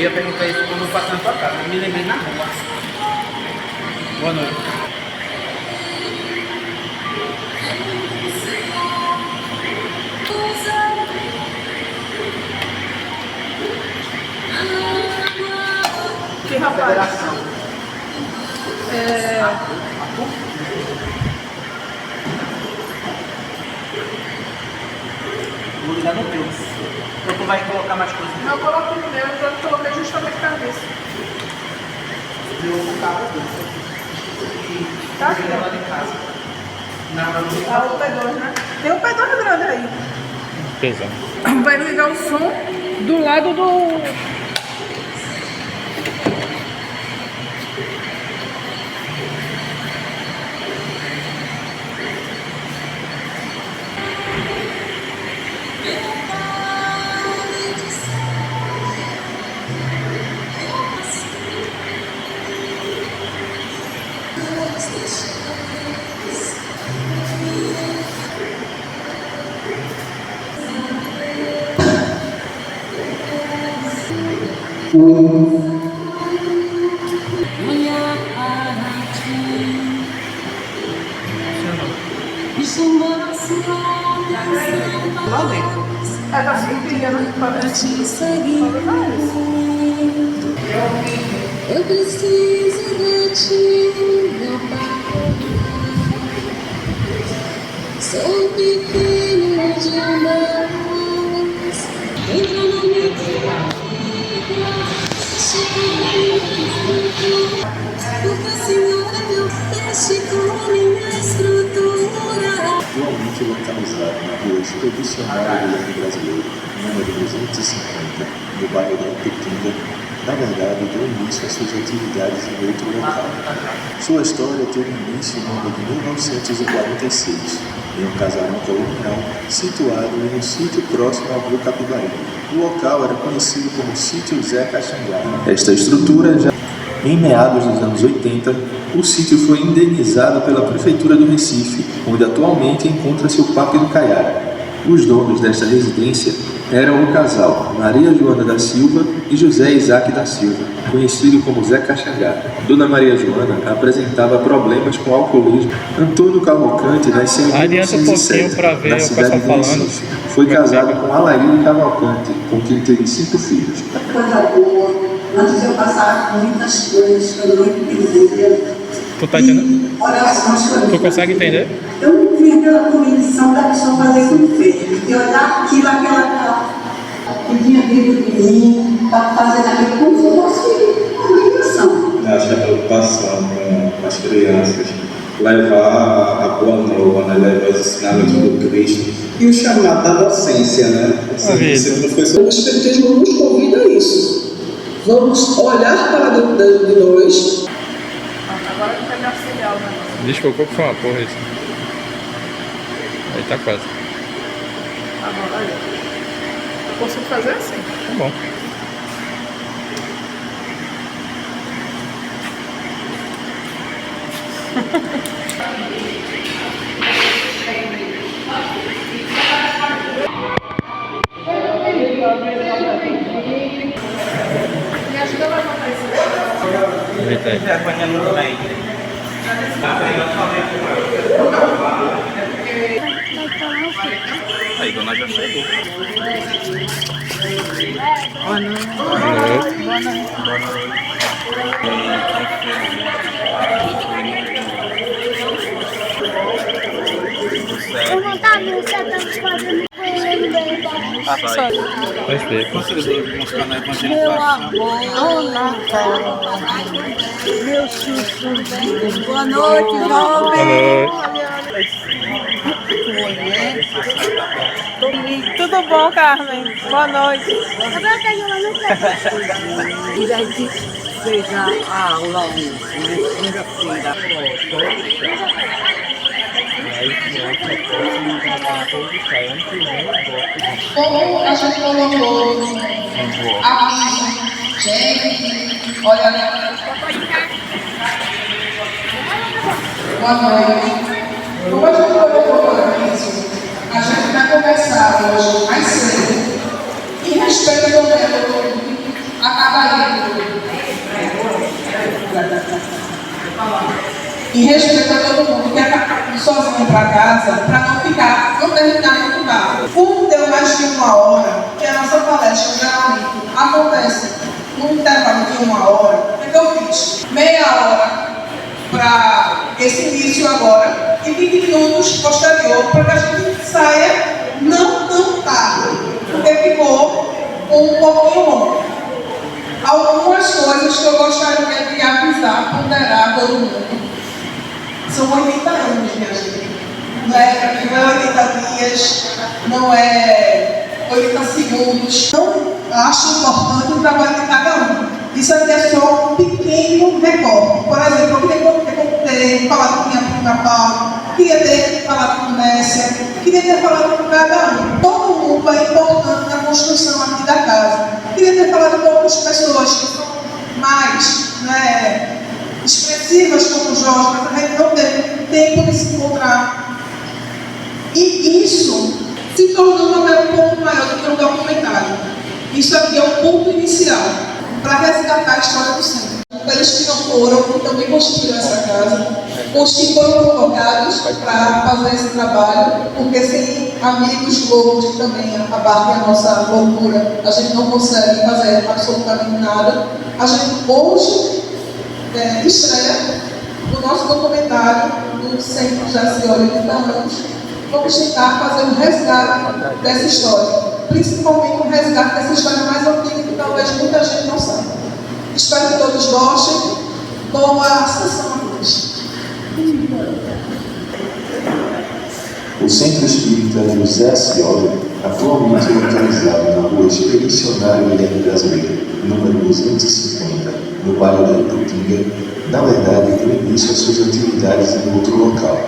ia perguntar isso quando eu passar na tua casa. Eu me lembrei na rua. Boa noite. Que rapaz? Federação. Vou ligar no teu. Então tu vai colocar mais coisas. Não, eu coloquei no meu, então eu coloquei justamente para ver. Eu carro Tá aqui. lá de casa. Não, eu não Tá o P2, né? Tem um P2 grande aí. Pesado. Vai ligar o som do lado do... Lá dentro. É, tá simples, né? Para te seguir. Eu preciso de ti, meu pai. Sou pequeno demais. Entra na minha vida. Porque o Senhor é meu peixe com minha estrutura. Atualmente localizado na rua Expedicionária do Leão Brasileiro, número 250, no bairro da Pequinga, na verdade deu início às suas atividades em outro local. Sua história teve início no ano de 1946, em um casarão colonial situado em um sítio próximo ao Rio Capivari. O local era conhecido como Sítio Zé Caxangá. Esta estrutura já em meados dos anos 80, o sítio foi indenizado pela Prefeitura do Recife, onde atualmente encontra-se o Parque do Caiara. Os donos desta residência eram o casal Maria Joana da Silva e José Isaac da Silva, conhecido como Zé Caxangá. Dona Maria Joana apresentava problemas com alcoolismo. Antônio Cavalcante nasceu em Adianta um pouquinho 1907, para ver na o cidade pessoal de falando. Recife. Foi casado com Alaine Cavalcante, com quem teve 5 filhos. Coisa boa. Antes eu passava muitas coisas que eu não entendia. Tu tá entendendo? Orações que eu Tu consegue entender? Eu não vinha pela convicção da pessoa fazer com feio. E olhar aquilo, aquela que vinha dentro de mim, para fazer aquilo como se fosse uma obrigação. Acho que a preocupação com as crianças, levar a boa nova, né? Levar os ensinamentos do Cristo e o chamado da docência, né? Ser professor. O Espiritismo nos convida a isso. Vamos olhar para dentro de nós. Agora que vai me auxiliar, né? Desculpa, que foi uma porra isso. Aí tá quase. Agora, olha. Eu consigo fazer assim. Tá bom. Me ajuda a levantar isso. Eita aí. vergonha também. Aí, dona já chegou. Boa noite. Boa noite. Eu vou estar no setão fazendo Respeito. meu amor, Natal. Meu chuchu. Boa noite, jovem. Tudo bom, Carmen? Boa noite. E a gente fez a aula segunda-feira. Como a gente colocou aqui, gente, olha. Boa noite. Como a gente colocou aqui, a gente vai conversar hoje mais cedo. Em respeito ao meu, acabaria E respeita todo mundo que é sozinho para casa, para não terminar muito rápido. Como deu mais de 1 hora, que a nossa palestra geralmente acontece num intervalo de 1 hora, o que eu fiz? Meia hora para esse início agora e 20 minutos posterior para que a gente saia não tão tarde, porque ficou um pouquinho longo. Algumas coisas que eu gostaria de avisar, ponderar todo mundo. São 80 anos, minha gente. Não é 80 dias, não é 80 segundos. Então, acho importante o trabalho de cada um. Isso aqui é só um pequeno recorte. Por exemplo, eu queria ter falado com minha prima Paula, queria ter falado com Nécia, queria ter falado com cada um. Todo mundo é importante na construção aqui da casa. Queria ter falado com outras pessoas que são mais expressivas como o Jorge, mas a gente não teve tempo de se encontrar. E isso se tornou um pouco maior do que um documentário. Isso aqui é um ponto inicial para resgatar a história do centro. Aqueles que não foram, que também construíram essa casa, os que foram convocados para fazer esse trabalho, porque sem amigos loucos que também abarquem a nossa loucura, a gente não consegue fazer absolutamente nada. A gente hoje estreia o nosso documentário do Centro Jacioli de Tamanhos. Vamos tentar fazer um resgate dessa história, principalmente um resgate dessa história mais antiga que talvez muita gente não saiba. Espero que todos gostem. Boa sessão a todos. O Centro Espírita José Ascioli, atualmente localizado na rua Expedicionário Guilherme Brasileiro, número 250, no bairro da Iputinga, na verdade deu início às suas atividades em outro local.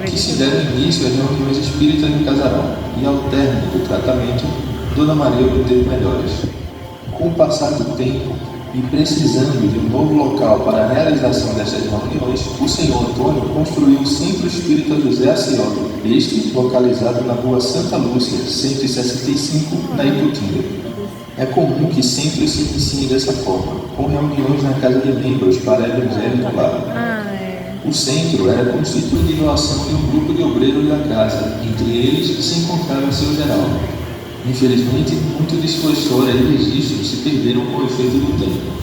Que se deram início às reuniões espíritas no casarão e, ao término do tratamento, Dona Maria obteve melhoras. Com o passar do tempo e precisando de um novo local para a realização dessas reuniões, o senhor Antônio construiu o Centro Espírita José Ascioli, este localizado na rua Santa Lúcia, 165, na Iputinga. É comum que centros se iniciem dessa forma, com reuniões na casa de membros para evangelho no lar. O centro era constituído de doação de um grupo de obreiros da casa, entre eles se encontrava seu Geraldo. Infelizmente, muito de sua história e registros se perderam com o efeito do tempo.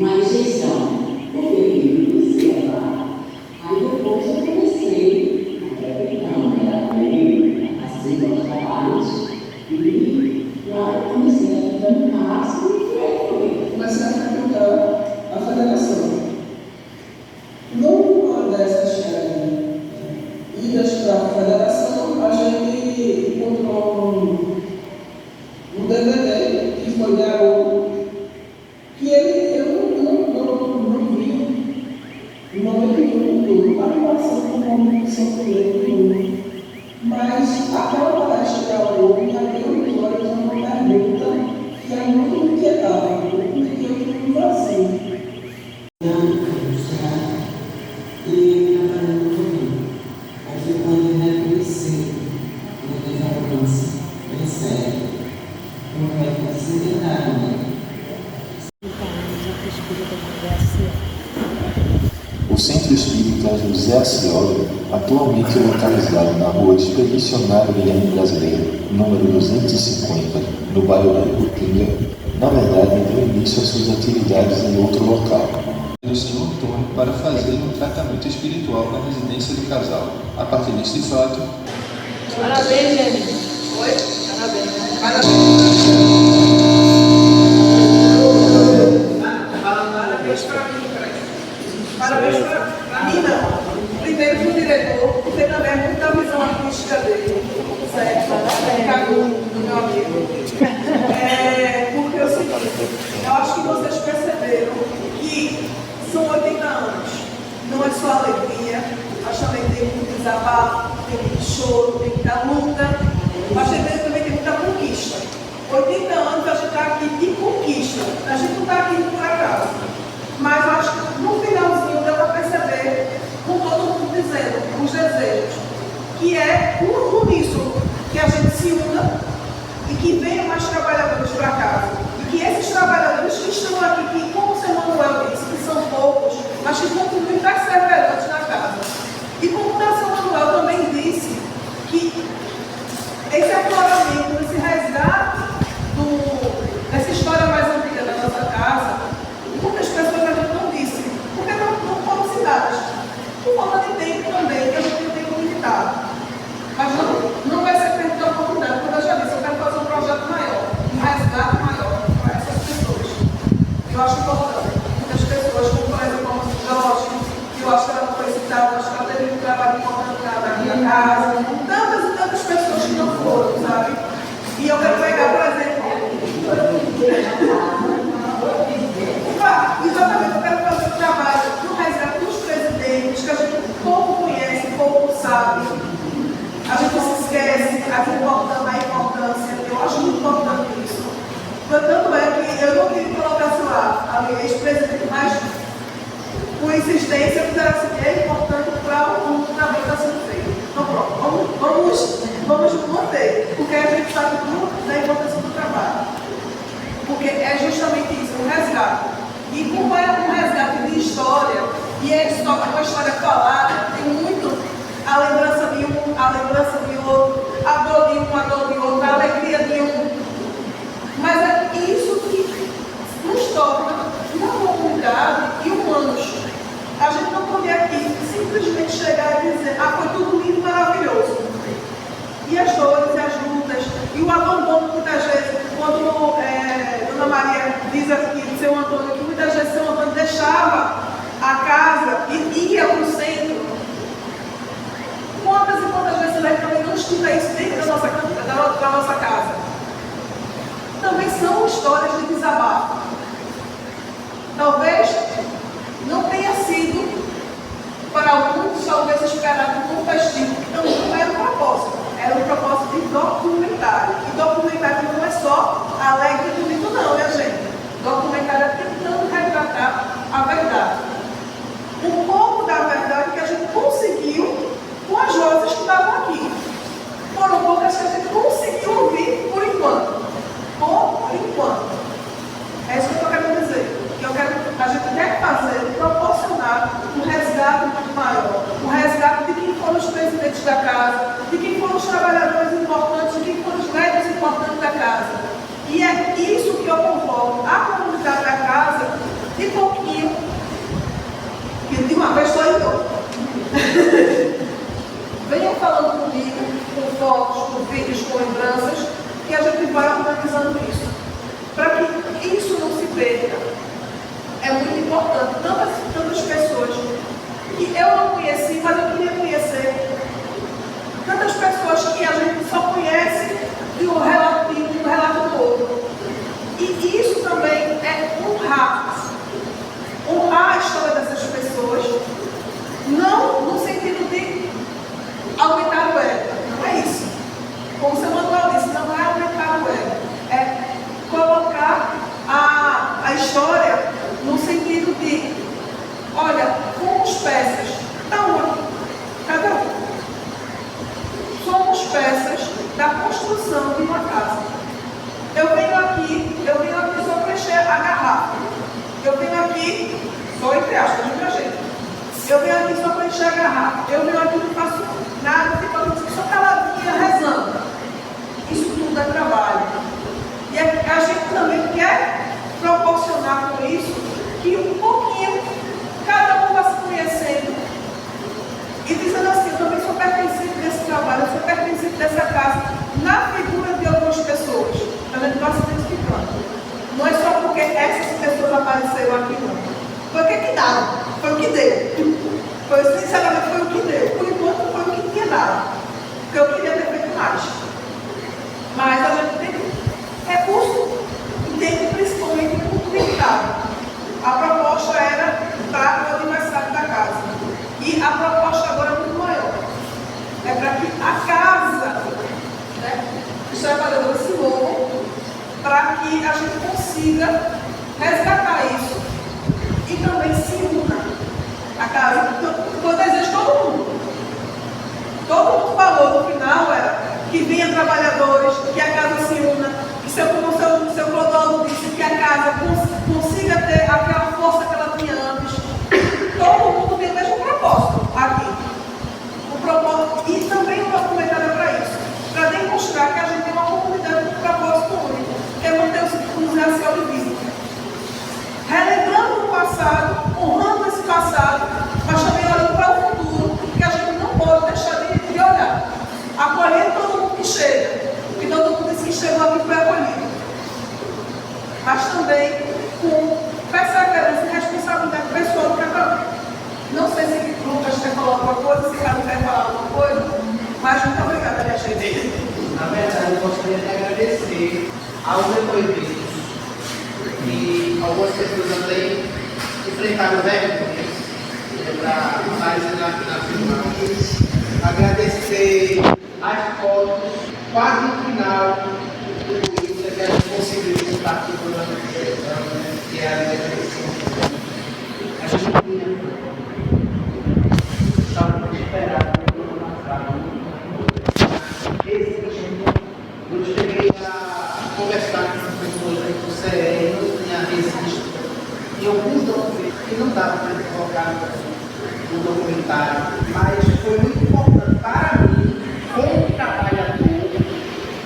Uma rejeição, porque eu comecei lá. Aí depois eu comecei a frequentar, assim, os trabalhos, e lá eu comecei a estudar no máximo e foi. Comecei a frequentar a federação. Numa dessas idas para a federação, a gente encontrou um DVD que foi de Haroldo, que eu não vi em momento nenhum, a relação com a comunicação com ele, mas aquela palestra de Haroldo me abriu os olhos a uma pergunta que é muito me inquietava, porque eu tive um vazio. E trabalhando comigo. Aí foi quando eu reconheci, quando eu tive um câncer, bem sério. Eu não ia conseguir nada, né? O Centro Espírita José Ascioli, atualmente localizado na rua Expedicionário Guilherme Brasileiro, número 250, no bairro da Iputinga, na verdade deu início às suas atividades em outro local. O senhor Antônio para fazer um tratamento espiritual na residência do casal. A partir deste fato, Parabéns, gente. Oi? Parabéns. Parabéns para mim, parabéns para mim, não. Primeiro para o diretor, porque também é muita visão artística dele, certo? Do meu amigo. Porque é o seguinte, eu acho que vocês perceberam que são 80 anos. Não é só alegria, acho que também tem muito desabafo. tem choro, tem muita luta, mas também tem muita conquista. 80 anos a gente está aqui de conquista, a gente não está aqui por acaso. Mas eu acho que no finalzinho deu para perceber, com todo mundo dizendo, os desejos, que é uníssono, que a gente se una e que venham mais trabalhadores para casa. E que esses trabalhadores que estão aqui, que como o seu Manuel disse, que são poucos, mas que continuem perseverantes na casa. E como o seu Manuel também disse, que esse afloramento, esse resgate dessa história mais antiga da nossa casa, muitas pessoas a gente não disse, porque não fomos cidades. Por falta de tempo também, que a gente tem tempo limitado. Mas não vai ser perdido a oportunidade, como eu já disse, eu quero fazer um projeto maior, um resgate maior para essas pessoas. Eu acho importante. Muitas pessoas, como por exemplo, como o Jorge, que eu acho que ela não foi citada, acho que ela teve um trabalho importante na minha casa, tantas e tantas pessoas que não foram, sabe? E eu quero pegar, por exemplo, exatamente, eu quero fazer um trabalho no resgate dos presidentes, que a gente pouco conhece, pouco sabe. A gente se esquece a importância, eu acho muito importante isso. Tanto é que eu não queria colocar, sei lá, a ex-presidente, mas com insistência, eu fizeram assim, que é importante para o trabalho que está sendo feito. Então pronto, vamos manter, porque a gente sabe tudo da importância do trabalho. Porque é justamente isso, um resgate. E como é um resgate de história, e é uma história falada, tem muito a lembrança de um, a lembrança de outro, a dor de um, a dor de outro, a alegria de um. Mas é isso que nos torna uma comunidade e humanos. A gente não pode aqui simplesmente chegar e dizer, foi tudo lindo e maravilhoso. E as dores, e as lutas, e o abandono muitas vezes, quando Dona Maria diz aqui de seu Antônio, que muitas vezes seu Antônio deixava a casa e ia para o centro. Quantas e quantas vezes ele também não estuda isso dentro da nossa casa? Também são histórias de desabafo. Talvez não tenha sido para alguns, talvez esperado como festivo. Então não era o propósito. Era um propósito de documentário. E documentário não é só alegre e bonito, não, né, gente? Documentário é tentando retratar a verdade. Um pouco da verdade que a gente conseguiu com as vozes que estavam aqui. Foram poucas que a gente conseguiu ouvir por enquanto. Por enquanto. É isso que eu estou querendo dizer. Que a gente deve fazer, proporcionar um resgate muito maior. Um resgate de quem foram os presidentes da casa, de quem foram os trabalhadores importantes, de quem foram os médicos importantes da casa. E é isso que eu convoco a comunidade da casa, de pouquinho, que de uma vez só eu. Venham falando comigo, com fotos, com vídeos, com lembranças, que a gente vai organizando isso. Para que isso não se perca. É muito importante. Tantas pessoas que eu não conheci, mas eu queria conhecer. Tantas pessoas que a gente só conhece de um relato do outro. E isso também é honrar. Honrar a história dessas pessoas. Não no sentido de aumentar o ego. Não é isso. Como o seu Manuel disse, não é aumentar o ego. É colocar a história no sentido de, olha, fomos peças, cada um. Somos peças da construção de uma casa. Eu venho aqui só para encher a garrafa. Eu venho aqui, só entre aspas, minha gente. Eu venho aqui só para encher a garrafa. Eu venho aqui não faço nada, só caladinha, rezando. Isso tudo é trabalho. E a gente também quer proporcionar com isso que um pouquinho cada um vá se conhecendo e dizendo assim, eu também sou pertencente desse trabalho, eu sou pertencente dessa casa, na figura de algumas pessoas. A gente vai se identificando. Não é só porque essas pessoas apareceram aqui, não. Foi o que dava, foi o que deu. Sinceramente, foi o que deu. Por enquanto, foi o que tinha dado. Porque eu queria ter feito mais. Mas a gente tem recurso e tempo, principalmente, muito limitado. A proposta era para o aniversário da casa. E a proposta agora é muito maior. É para que que a casa, né, os trabalhadores se movam para que a gente consiga resgatar isso e também se una a casa. Então, o desejo de todo mundo. Todo mundo falou no final que vinha trabalhadores, que a casa se una, que seu Clodoaldo disse que a casa consiga ter aquela força que ela tinha antes. Todo mundo tem o mesmo propósito aqui. O propósito, e também o documentário é para isso, para demonstrar que a gente tem uma comunidade com propósito único, que é manter o Museu Cielo vivo. Relembrando o passado, honrando esse passado, mas também olhando para o futuro, que a gente não pode deixar de olhar. Acolhendo todo mundo que chega, porque todo mundo disse que chegou aqui foi acolhido. Mas também com perseverança e responsabilidade pessoal de cada um. Não sei se o Lucas quer falar alguma coisa, se o Carlos quer falar alguma coisa, mas muito obrigada, minha gente. Na verdade, eu gostaria de agradecer aos depoimentos que algumas pessoas também enfrentaram vergonhas para aparecer na filmagem. Agradecer as fotos, quase no final do vídeo, que a gente conseguiu contar com toda a gente, que é a depressão. A gente não tinha estava desesperado, eu cheguei a conversar com as pessoas aí do CE, não tinha registro em alguns documentos que não dava para colocar no documentário, mas foi muito importante para mim, como trabalhador,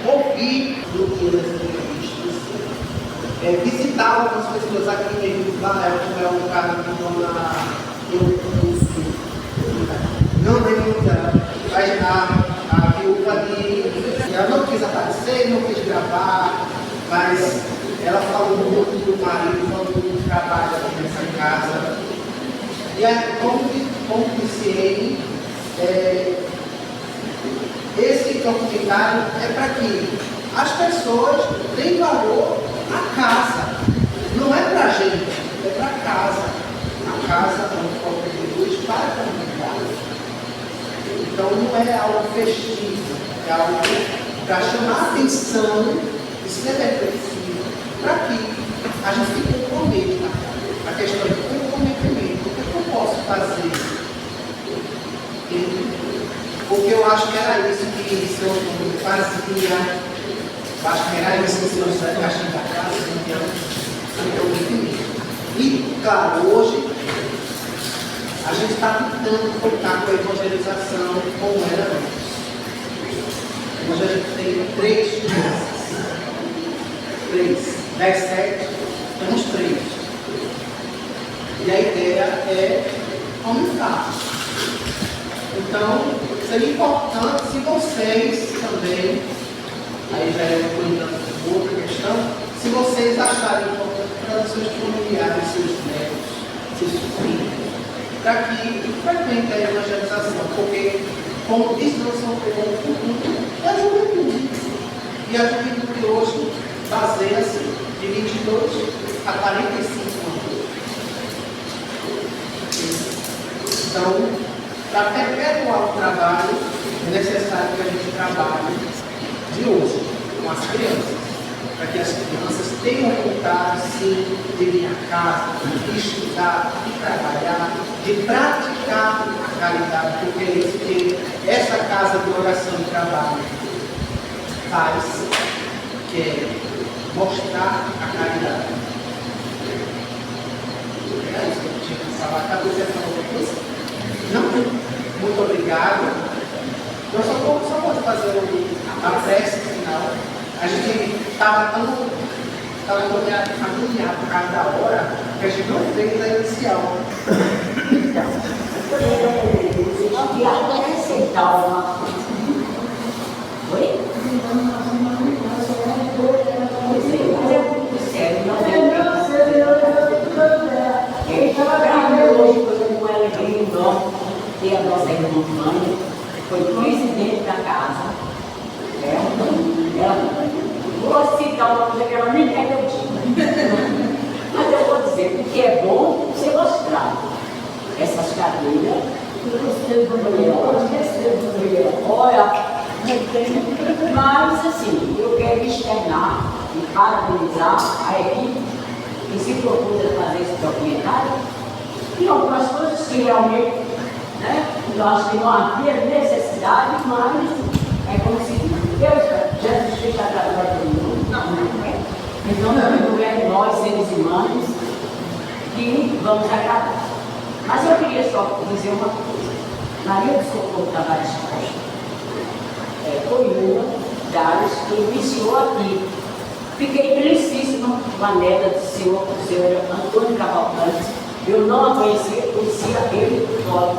ouvir do que das entrevistas, visitar algumas pessoas aqui mesmo em Israel, como é o caso de Dona Eucurso, não demanda, mas a viúva ela não quis aparecer, não quis gravar, mas ela falou muito do marido, falou do trabalho aqui nessa casa. E aí, como disse ele, esse documentário é para que as pessoas deem valor à casa. Não é para a gente, é para a casa. A casa onde contribui para a comunidade. Então não é algo festivo, é algo para chamar a atenção e ser reflexivo, para que a gente se comprometa. A questão de comprometimento, o que eu posso fazer? Porque eu acho que era isso que o Senhor fazia, eu acho que era isso que o Senhor fazia, caixinha da casa, e claro, hoje a gente está tentando voltar com a evangelização como era antes. Hoje a gente tem 3 crianças. 17, temos 3. E a ideia é aumentar. Então, seria importante se vocês também, aí já é uma outra questão, se vocês acharem importante para os seus familiares, seus netos, seus filhos, para que frequentem a evangelização, porque, como diz nosso futuro, é a juventude. E a juventude hoje baseia-se de 22 a 45 anos. Então, para perpetuar o trabalho, é necessário que a gente trabalhe de hoje com as crianças, para que as crianças tenham vontade, sim, de vir à casa, de estudar, de trabalhar, de praticar a caridade, porque é isso que essa casa de oração e trabalho faz, que é mostrar a caridade. É isso que eu tinha que falar. Acabou de falar outra coisa? Não, muito obrigado. Eu só vou fazer a prece final. A gente estava tão agoniado por causa da hora que a gente não fez a inicial. Não quero acrescentar uma coisa. Oi? Mas é muito sério, não ele estava gravando hoje, por exemplo, com ela aqui em Dó, que é a nossa irmã mãe, foi presidente da casa. Ela vou citar uma coisa que ela nem quer que eu diga. Mas eu vou dizer, porque é bom você mostrar essas cadeiras. Olha, Mas, assim, eu quero externar e parabenizar a equipe que se propôs a fazer esse documentário e algumas coisas que realmente, né, eu acho que não havia necessidade, mas é como se Deus, Jesus Cristo agradou todo mundo, não é? Então, não é nós, seres humanos, que vamos agradar. Mas eu queria só dizer uma coisa. Maria do Socorro Tavares Costa foi uma das que iniciou aqui. Fiquei felicíssima com a neta do senhor Antônio Cavalcante. Eu não a conhecia ele fora.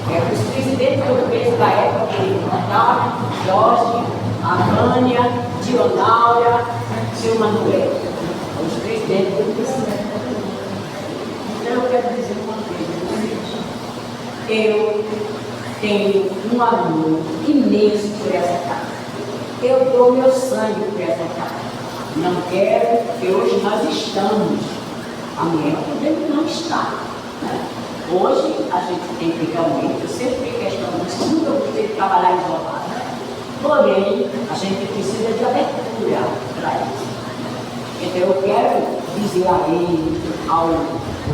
Os presidentes que eu conheço da época, Otávio, Jorge, a Vânia, Dionáurea, o senhor Manuel. Os presidentes que eu conheço. Então eu quero dizer uma coisa. Eu tenho um amor imenso por essa casa. Eu dou meu sangue por essa casa. Não quero que hoje nós estamos, amanhã podemos não estar. Né? Hoje a gente tem que realmente, eu sempre questiono, nunca gostei de trabalhar isolado. Porém, a gente precisa de abertura para isso. Então eu quero dizer a ele, ao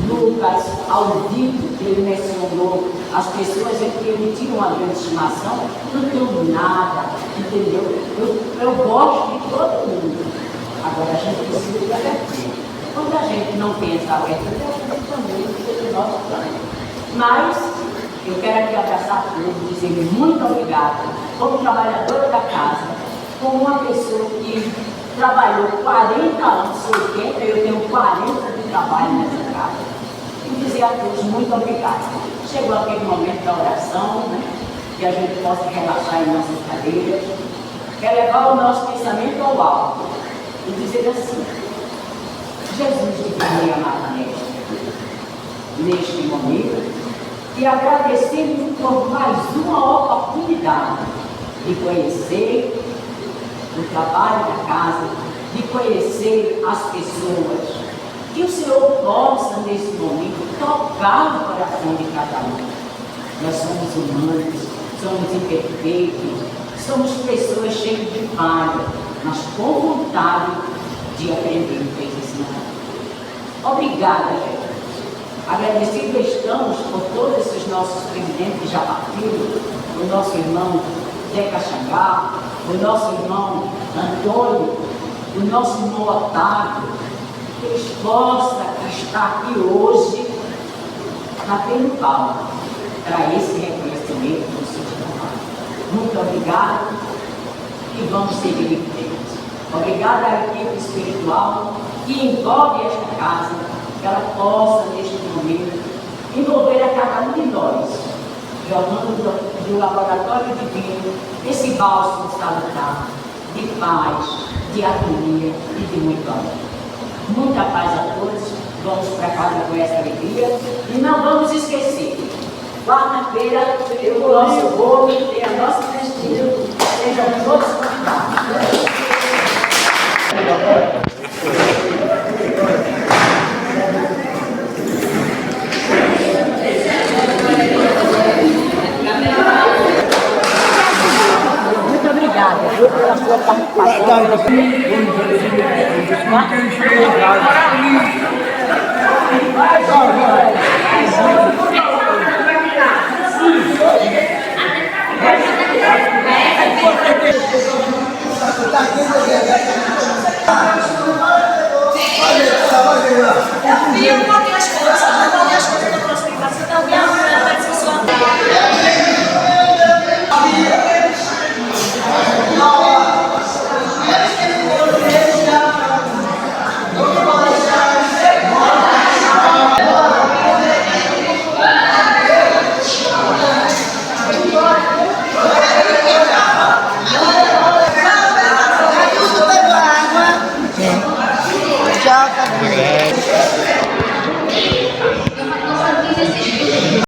Lucas, ao Dito, que ele mencionou, as pessoas que ele tinha uma grande estimação, não tenho nada, entendeu? Eu gosto de todo mundo. Agora a gente precisa de abertura. Quando a gente não tem essa abertura, a gente também precisa do nosso plano. Mas eu quero aqui abraçar todos, dizer muito obrigada, como trabalhadora da casa, como uma pessoa que trabalhou 40 anos, 80, eu tenho 40 de trabalho nessa casa. E dizer a todos muito obrigada. Chegou aquele momento da oração, né, que a gente possa relaxar em nossas cadeiras, quer levar o nosso pensamento ao alto e dizer assim: Jesus de Maria Madalena, neste momento, e agradecemos por mais uma oportunidade de conhecer o trabalho da casa, de conhecer as pessoas. Que o Senhor possa, nesse momento, tocar o coração de cada um. Nós somos humanos, somos imperfeitos, somos pessoas cheias de falha, mas com vontade de aprender o que ensinar. Obrigada, Jesus. Agradecidos estamos por todos esses nossos presidentes que já partiram, o nosso irmão Zeca Xangá, o nosso irmão Antônio, o nosso irmão Otávio, que eles possam estar aqui hoje, batendo palma para esse reconhecimento do seu trabalho. Muito obrigada e vamos seguir em frente. Obrigada à equipe espiritual que envolve esta casa, que ela possa, neste momento, envolver a cada um de nós, jogando do laboratório divino esse bálsamo salutar de paz, de harmonia e de muito amor. Muita paz a todos, vamos para casa com essa alegria e não vamos esquecer, quarta-feira tem o nosso bolo, tem a nossa festinha, sejam todos convidados. Muito obrigada pela sua participação.